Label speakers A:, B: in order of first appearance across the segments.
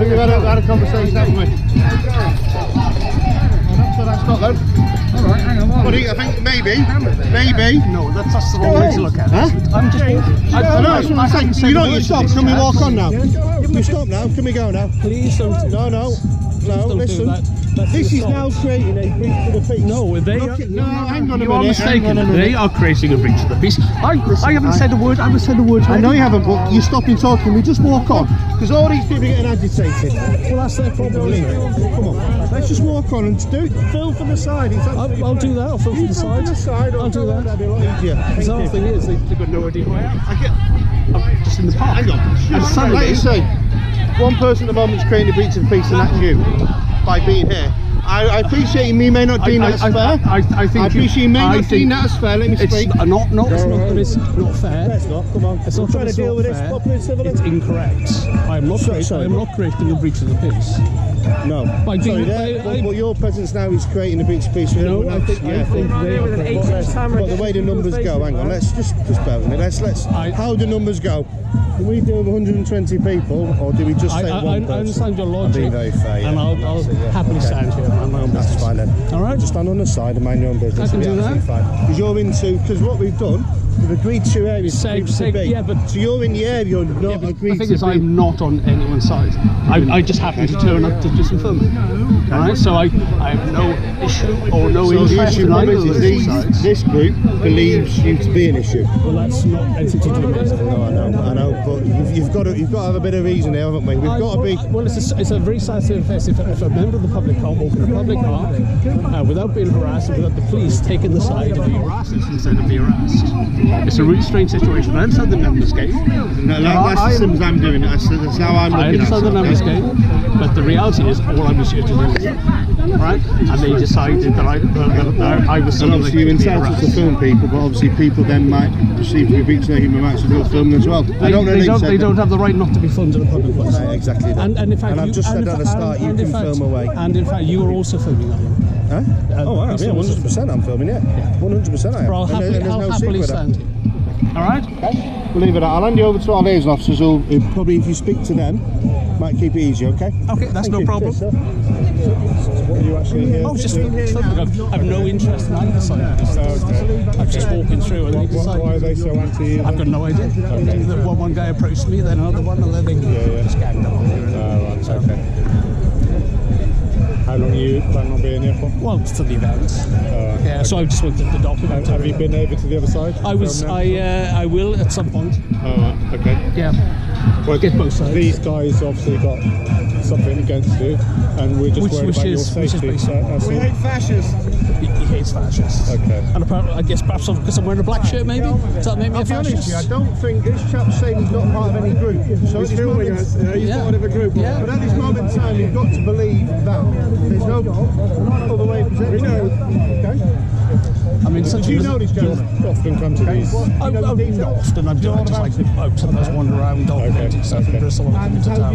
A: think we've had a conversation, haven't we? So that's not them.
B: Alright, hang on.
A: What do you, I think maybe.
B: No, that's the wrong way to look at it.
A: Huh?
B: I'm just walking.
A: I know, that's what I'm saying. You know, you stop. Can we walk on now?
B: Yeah,
A: You stop now. Can we go now?
B: please don't do that.
A: No,
B: Don't
A: listen.
B: do that. That's
A: This is
B: assault.
A: now creating a breach of the peace.
B: No, they
A: Look
B: are.
A: at- no, hang on a
B: You are
A: minute,
B: mistaken.
A: hang on a minute.
B: They are creating a breach of the peace. I haven't said a word. I haven't said a word.
A: I know you haven't, but you're stopping talking. We just walk on. Because all these people are getting agitated.
B: Well, that's their problem, isn't it?
A: Come on. Let's just walk on and do it. Film from the side. It's
B: I'll do that. I'll film from the side. I'll do that.
A: That'd be a lot easier.
B: The other thing is, they've got no idea who I am.
A: I get.
B: I'm just in the park.
A: Hang on.
B: And suddenly,
A: Like you say, one person at the moment is creating a breach of peace, and that's you, by being here. I appreciate you may not deem that as fair.
B: I think
A: I appreciate you may not deem that as fair. Let me
B: it's
A: speak.
B: not that it's not fair.
A: It's not. Come on.
B: It's not
A: trying
B: that
A: to deal with this
B: fair.
A: properly and civilly.
B: It's incorrect. I am not creating a breach of the peace.
A: No.
B: By being,
A: Well, your presence now is creating a breach of peace.
B: No, I think they are.
A: But the way the numbers go, hang on, let's just bear with me. Let's. How do numbers go? Do we deal with 120 people, or do we just say one person?
B: I understand your
A: I'm
B: logic.
A: being very fair,
B: and
A: yeah.
B: I'll happily stand here and mind my own
A: That's
B: business.
A: fine then.
B: All right.
A: Just stand on the side and mind your own business.
B: I can
A: It'll be
B: do that.
A: absolutely fine. Because you're into. Because what we've done, we've agreed to areas for people to be.
B: Yeah, but
A: so you're in the area. You're not agreed
B: the thing
A: to
B: is,
A: be.
B: I'm not on anyone's side. I just happen to turn up to do some filming. All right. So I have no issue or no
A: So the
B: interest
A: issue
B: in either
A: is
B: of those sides.
A: this group believes you to be an issue.
B: Well, that's not anything to do with it.
A: No, I know, but you've got to have a bit of reason here, haven't we? We've got to be.
B: Well, it's a very sensitive case. If a member of the public can't walk in a public park without being harassed and without the police taking the side of the harassers instead of the harassed, it's a really strange situation. I understand the numbers game.
A: No, that's as simple as I'm doing it. That's how I'm
B: I
A: looking at it.
B: understand the numbers game, but the reality is all I was here to do was film, right? And they decided that I was
A: And
B: somebody
A: obviously you're
B: that could be
A: entitled to
B: harassed.
A: film people, but obviously people then might perceive to be breaching their human rights if you're filming as well.
B: They don't have the right not to be filmed in a public place.
A: Exactly that.
B: And in fact,
A: I've just said at the start, you can film away.
B: And in fact, you are also filming that one.
A: Huh? Oh, wow, yeah, 100% I'm filming, yeah. 100% I am.
B: I'll happily stand here. All right?
A: We'll leave it at that. I'll hand you over to our liaison officers who probably, if you speak to them, might keep it easy, okay?
B: Okay, that's
A: Thank
B: no
A: you.
B: problem.
A: Cheers, sir. What are you actually here?
B: Oh, just I have no interest in either side of this.
A: Okay.
B: I'm just walking through and they decide.
A: Why are they so anti you?
B: I've got no idea. One guy approached me, then another one, and then they just gagged up.
A: Right, okay. How long are you planning on being here for?
B: Well, to the event. Yeah, so I just went to the document.
A: Have you been over to the other side?
B: I will at some point.
A: Oh, right, okay.
B: Yeah.
A: Well,
B: Get both sides.
A: These guys obviously got something against you, and we're just worried about your safety.
B: We
A: hate
C: fascists.
B: He hates fascists.
A: Okay.
B: And apparently, I guess perhaps because I'm wearing a black shirt, maybe? Does that make me
A: I'll
B: a
A: be honest with you, I
B: fascist?
A: don't think this chap's saying he's not part of any group. So
C: He's filming us. He's
B: Yeah.
C: part of a group.
B: Yeah.
A: But at this moment in time, you've got to believe that there's no other way of presenting.
C: We know.
A: Okay.
B: I mean, such
A: Do you know this gentleman?
C: Often come to these.
B: not often. I just like to sometimes wander around documenting stuff in Bristol when I come into town.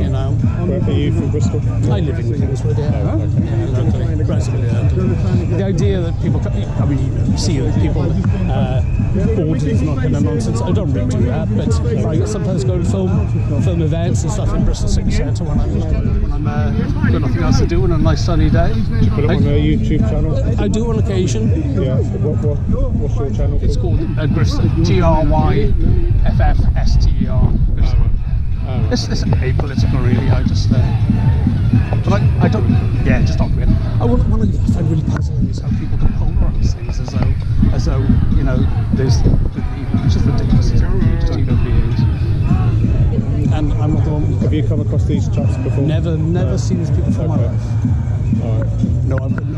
B: You know.
A: Where are you from Bristol?
B: I live in Kingswood, yeah. Locally, relatively locally. The idea that people, I mean, you see people boarded for not kind of nonsense. I don't really do that, but I sometimes go to film events and stuff in Bristol City Centre when I'm got nothing else to do on a nice sunny day.
A: Do you put it on a YouTube channel?
B: I do on occasion.
A: Yeah. What's your channel?
B: It's called Gristol, GRYFFSTER. It's apolitical, really. I just, but I don't. Yeah, just talk about it. I find really puzzling is how people can polarize things as though you know there's it's just ridiculous. Just human beings. And I'm not the one.
A: Have you come across these chaps before?
B: Never seen these people before my life.
A: Alright.
B: No, I'm not an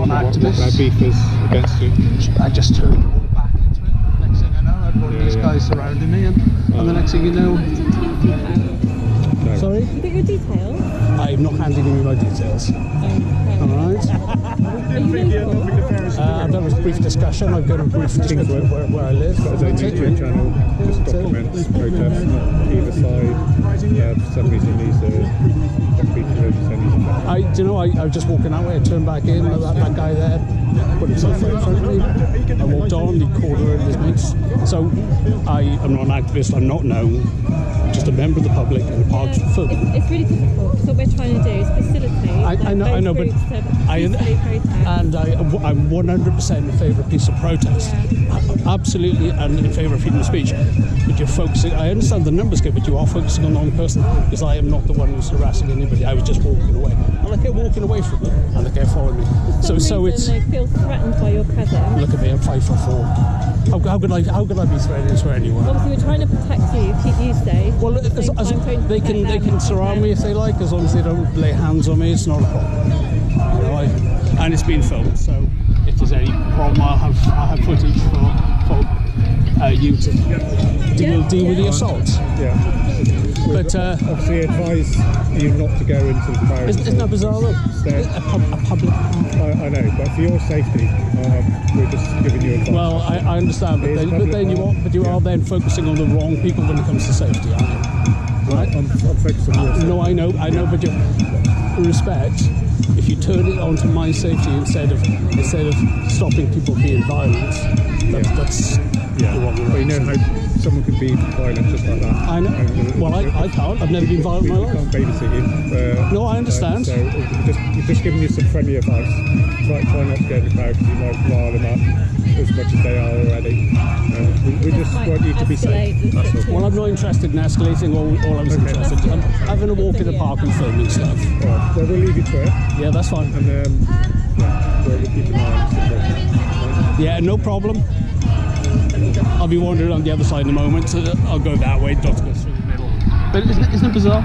A: What
B: activist.
A: their beef is against you?
B: I just turned all back into it. Next thing I know, I've got these guys surrounding me, and the next thing you know.
A: No.
B: Sorry?
D: You got your details?
B: I'm not handing you my details. Alright? I've done a brief discussion. I've got a brief description of where I live.
A: As a YouTube channel, just documents protests either side. For some reason, these I
B: was just walking that way. I turned back in. That guy there put himself right in front of me. I predominantly corduroy his mates. So I am not an activist, I'm not known, just a member of the public in a park for food.
D: It's really difficult. So what we're trying to do is facilitate.
B: I know, but I'm 100% in favour of peaceful protest. Absolutely, and in favour of freedom of speech. But you're focusing. I understand the numbers game, but you are focusing on the wrong person, because I am not the one who's harassing anybody. I was just walking away, and I kept walking away from them, and they kept following me. So it's.
D: They feel threatened by your presence.
B: Look at me, I'm 5'4". How could I be threatening to anyone?
D: Obviously, we're trying to protect you, keep you safe.
B: Well, they can surround me if they like, as long as they don't lay hands on me. It's not a problem. You know, and it's been filmed, so if there's any problem, I'll have footage for you to deal with the assault.
C: Yeah.
B: But
C: obviously advise you not to go into the barrier.
B: Isn't that bizarre though? A public
C: I know, but for your safety, we're just giving you advice.
B: Well, I understand, but you are then focusing on the wrong people when it comes to safety, aren't you? Right?
C: I'm focused on your safety.
B: No, I know, but you respect. If you turn it on to my safety instead of stopping people being violent, that's the wrong way.
C: But you know how someone can be violent just like that.
B: I know. Well, I can't. I've never been violent in my life.
C: We can't babysit you.
B: No, I understand.
C: So we're just giving you some friendly advice. Try not to get in the crowd, because you might rile them up as much as they are already. We just want you to be safe. That's all.
B: Well, I'm not interested in escalating. All I was interested in having a walk in the park and filming stuff.
C: All right. Well, we'll leave you to it.
B: Yeah, that's fine.
C: And we'll keep an eye on the situation.
B: Yeah, no problem. I'll be wandering on the other side in a moment, so I'll go that way, not to go through the middle. But isn't it bizarre?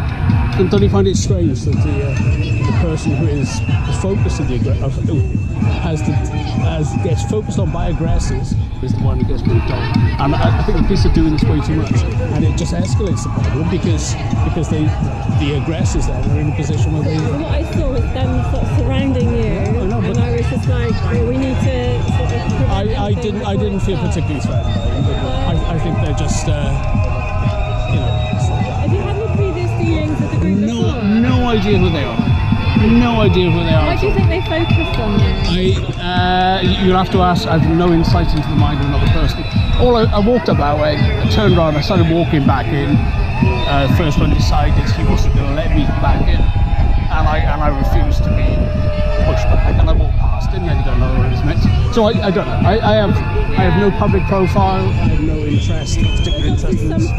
B: Don't you find it strange that the person who is focused on gets focused on by aggressors is the one who gets moved on? And I think the police are doing this way too much, and it just escalates the problem because the aggressors then are in a position where they.
D: What I saw was them sort of surrounding you, and I was just like, well, we need to sort of.
B: I didn't feel particularly threatened by them. I think they're just,
D: Have you had any previous dealings with the group before?
B: No idea who they are. No idea who they are.
D: Why do you think they focused on you?
B: You'll have to ask. I have no insight into the mind of another person. I walked up that way, I turned around, I started walking back in. First one decided he wasn't going to let me back in, and I refused to be pushed back, and I walked past him, then he got another one of his mates. So I don't know. I have no public profile. I have no particular interest in this.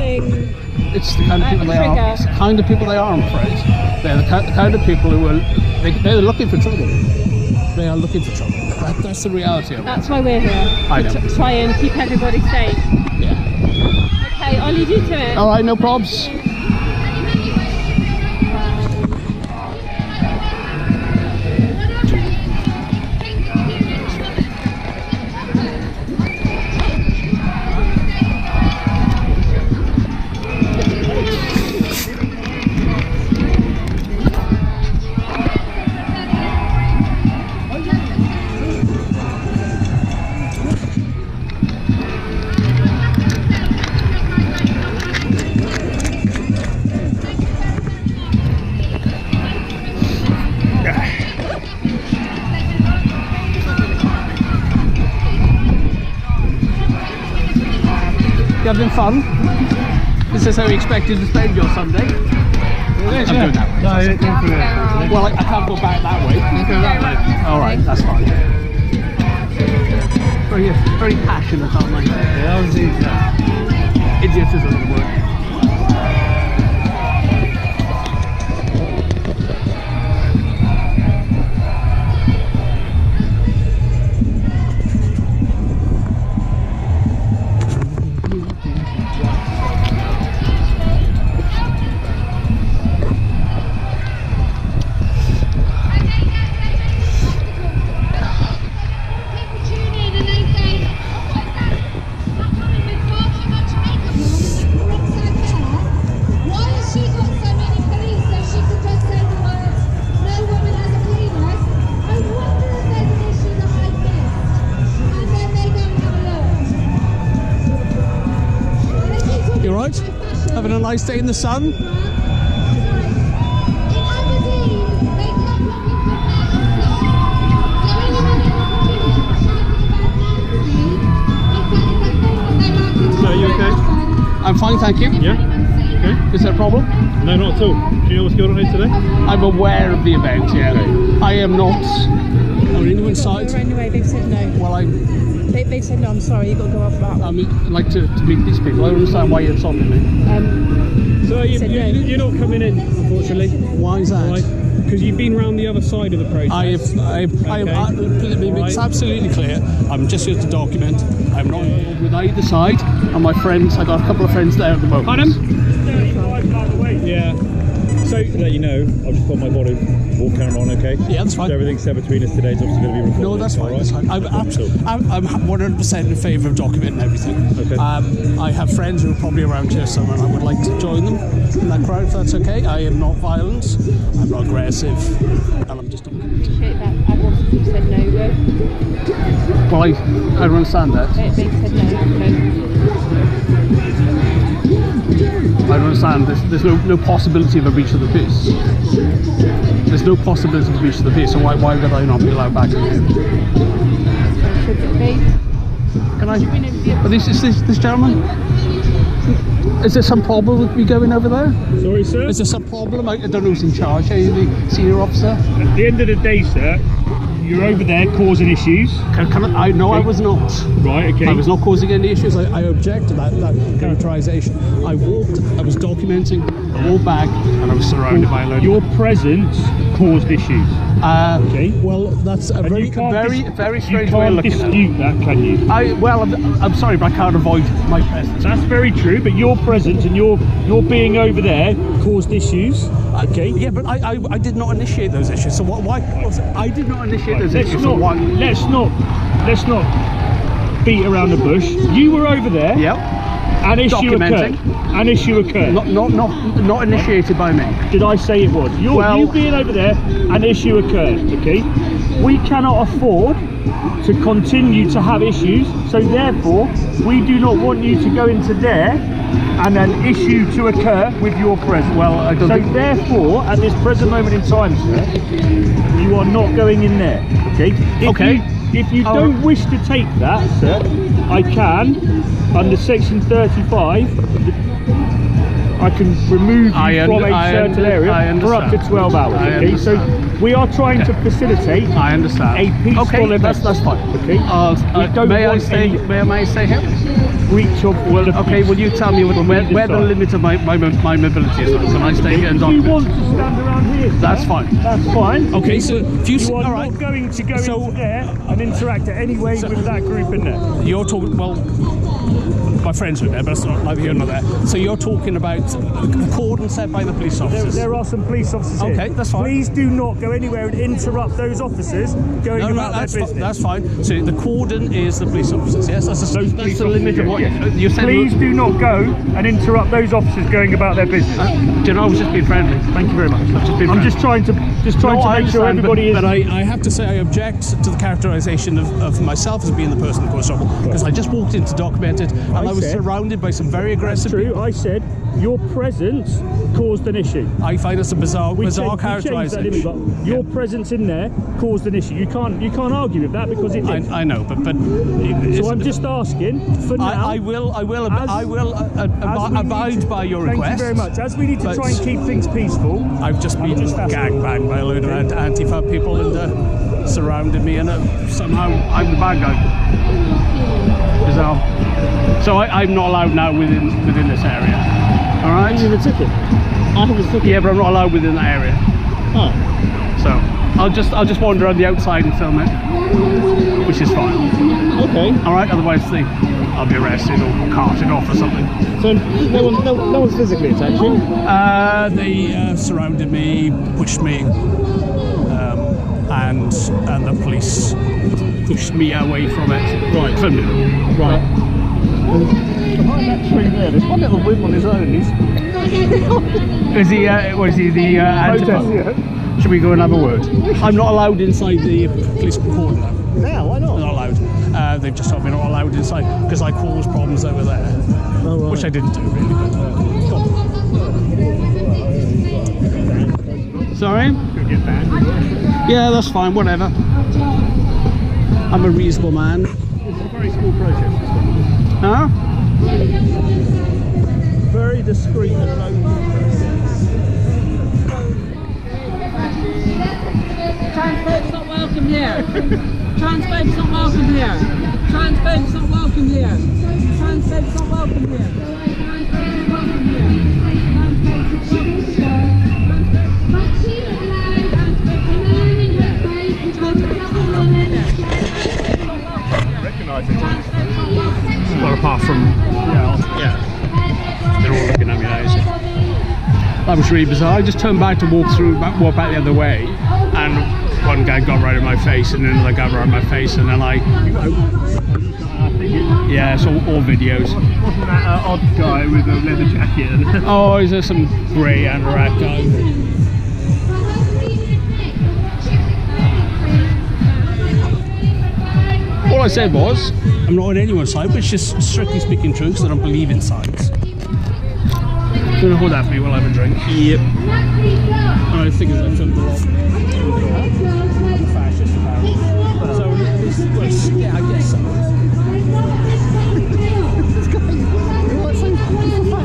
B: It's the kind of people they are. It's the kind of people they are, I'm afraid. They're the kind of people who they're looking for trouble. They are looking for trouble. That's the reality of it.
D: That's why we're here.
B: I know.
D: To try and keep everybody safe.
B: Yeah.
D: Okay, I'll leave you to it.
B: All right, no probs. Having fun? Is this how you expected to spend your Sunday? I'm doing that way. Well, I can't go back that way. Alright, that's fine. Very passionate, aren't they? Yeah, idiots isn't the word. Having a nice day in the sun. fine, thank you.
E: Yeah? Okay.
B: Is there a problem?
E: No, not at all. Do you know what's going on here today?
B: I'm aware of the event, yeah.
E: Okay.
B: I am not... Are you inside?
D: Anyway, they've said no.
B: Well,
D: They've said no, I'm sorry, you've got to go off that.
B: I'd like to meet these people. I don't understand why you're stopping me.
E: So you're not coming in, unfortunately.
B: Why is that?
E: Right? Because you've been round the other side of the protest.
B: It's absolutely clear. I'm just here to document. I'm not involved with either side. And my friends, I got a couple of friends there at the moment.
E: Pardon? Yeah. So to let you know, I'll just put my body wall camera on, okay?
B: Yeah, that's fine.
E: So everything said between us today is obviously going to be recorded.
B: No, that's fine.
E: Right?
B: That's fine. I'm 100% in favour of documenting everything.
E: Okay.
B: I have friends who are probably around here somewhere, and I would like to join them in that crowd if that's okay. I am not violent. I'm not aggressive, and I'm just documenting.
D: Appreciate that. I wanted to said no,
B: Well, I don't understand that.
D: they said no.
B: I don't understand. There's no possibility of a breach of the peace. There's no possibility of a breach of the peace. So why would I not be allowed back in here?
D: Should it be?
B: Can I? Is this gentleman? Is there some problem with me going over there?
E: Sorry, sir?
B: Is there some problem? I don't know who's in charge. Are you the senior officer?
E: At the end of the day, sir, you're over there causing issues.
B: I was not.
E: Right, okay.
B: I was not causing any issues. I object to that characterisation. I was documenting, I walked back, and I was surrounded by a load
E: Your presence caused issues. Okay.
B: Well, that's a very strange way of looking at it.
E: You can't dispute that, can you?
B: I'm sorry, but I can't avoid my presence.
E: That's very true, but your presence and your being over there caused issues. Okay.
B: Yeah, but I did not initiate those issues. So why? I did not initiate those issues. So why?
E: Let's not beat around the bush. You were over there.
B: Yep.
E: An issue occurred. An issue occurred.
B: Not initiated by me.
E: Did I say it was? You being over there, an issue occurred. Okay. We cannot afford to continue to have issues. So therefore, we do not want you to go into there and an issue to occur with your presence.
B: Well, I don't think...
E: therefore, at this present moment in time, sir, you are not going in there. Okay. If you don't wish to take that, sir, I can, under section 35, I can remove you from a certain area for up to 12 hours. Okay, so we are trying to facilitate.
B: I understand.
E: A peaceful event.
B: That's fine.
E: Okay.
B: May I stay here?
E: Breach of.
B: Okay. Will you tell me where the limit of my mobility is? Can I stay here and
E: If you want to stand around here, sir,
B: that's fine.
E: That's fine.
B: Okay. So if you
E: are
B: all
E: not
B: right.
E: going to go into there and interact in any way with that group in there.
B: You're talking. Well, my friends were there, but it's not neither here nor there. So you're talking about the cordon set by the police officers.
E: There are some police officers here.
B: Okay, that's fine.
E: Please do not go anywhere and interrupt those officers going about their business.
B: That's fine. So the cordon is the police officers. Yes, that's the limit of what you said.
E: Please do not go and interrupt those officers going about their business.
B: Do you know, I was just being friendly.
E: Thank you very much. I'm just trying to make sure everybody is.
B: But I have to say I object to the characterisation of myself as being the person who caused trouble, because I just walked in to document it, and I was surrounded by some very aggressive people.
E: I said your presence caused an issue.
B: I find this a bizarre characterisation.
E: Your presence in there caused an issue. You can't argue with that because it did.
B: I know, but
E: so I'm just asking for now.
B: I will abide by your request.
E: Thank you very much. As we need to try and keep things peaceful,
B: I've just been gangbanged by a load of Antifa people and surrounded me, and somehow I'm the bad guy. So I'm not allowed now within this area. All right.
E: You have a ticket. I have a ticket.
B: Yeah, but I'm not allowed within that area.
E: Oh.
B: So I'll just wander around the outside and film it, which is fine.
E: Okay.
B: All right. Otherwise, I'll be arrested or carted off or something.
E: So no one's physically attacked you?
B: They surrounded me, pushed me, and the police pushed me away from it.
E: Right.
B: From it.
E: Right. Behind that tree there's one little whip on his own.
B: Is he? What is he? The Antifa?
E: Yeah.
B: Should we go and have a word? I'm not allowed inside the police cordon now.
E: Now, why not?
B: I'm not allowed. They've just told me not allowed inside because I caused problems over there, which I didn't do really. But, sorry?
E: You'll get banned.
B: Yeah, that's fine. Whatever. I'm a reasonable man.
E: It's a very small protest.
B: Huh?
A: discreet and low.
F: Transphobes not welcome here. Transphobes not welcome here. Transphobes not welcome here. Transphobes not welcome here. Transphobes not welcome
B: Well, apart from, they're all looking at me now, so. That was really bizarre. I just turned back to walk back the other way, and one guy got right in my face, and then another guy right in my face, and then yeah, it's all videos.
E: Wasn't that odd guy with a leather jacket?
B: Oh, is there some grey anorak guy? All I said was, I'm not on anyone's side, but it's just strictly speaking truth, so I don't believe in sides. Do you want to hold that for me while I have a drink? Yep. I think it's filmed a lot. I'm a fascist, apparently. So, yeah, I guess so.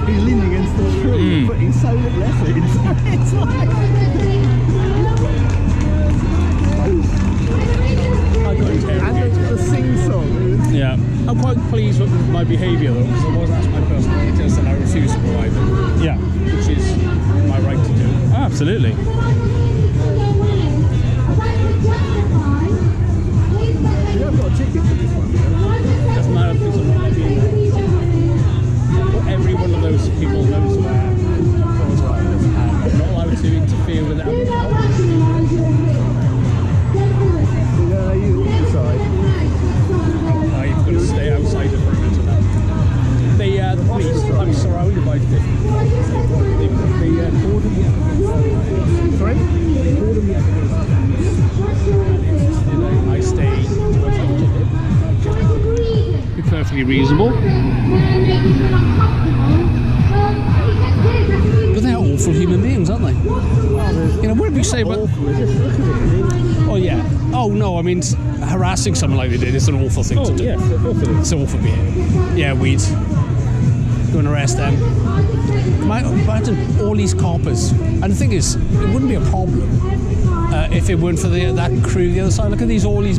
A: He's leaning against the tree, putting so little effort into it. It's like... And the sing-song.
B: Yeah. I'm quite pleased with my behaviour though, because I was asked my personal details and I refused to provide them. Yeah. Which is my right to do. Absolutely.
A: You haven't got a ticket for this one,
B: Doesn't matter because I'm not being there. Well, every one of those people knows where I'm not allowed to interfere with that.
A: You decide.
B: I'm going to stay outside the perimeter now. The police, I'm surrounded by 50. They cordon me up.
A: Sorry?
B: They cordon me up. And I stay towards the be perfectly reasonable. But they're awful human beings, aren't they? You know, whatever you say about... Oh, yeah. Oh, no, I mean, harassing someone like they did is an awful thing to do.
A: Yes, of course it is.
B: It's awful behaviour. Yeah, we'd go and arrest them. Imagine all these coppers. And the thing is, it wouldn't be a problem if it weren't for that crew the other side. Look at all these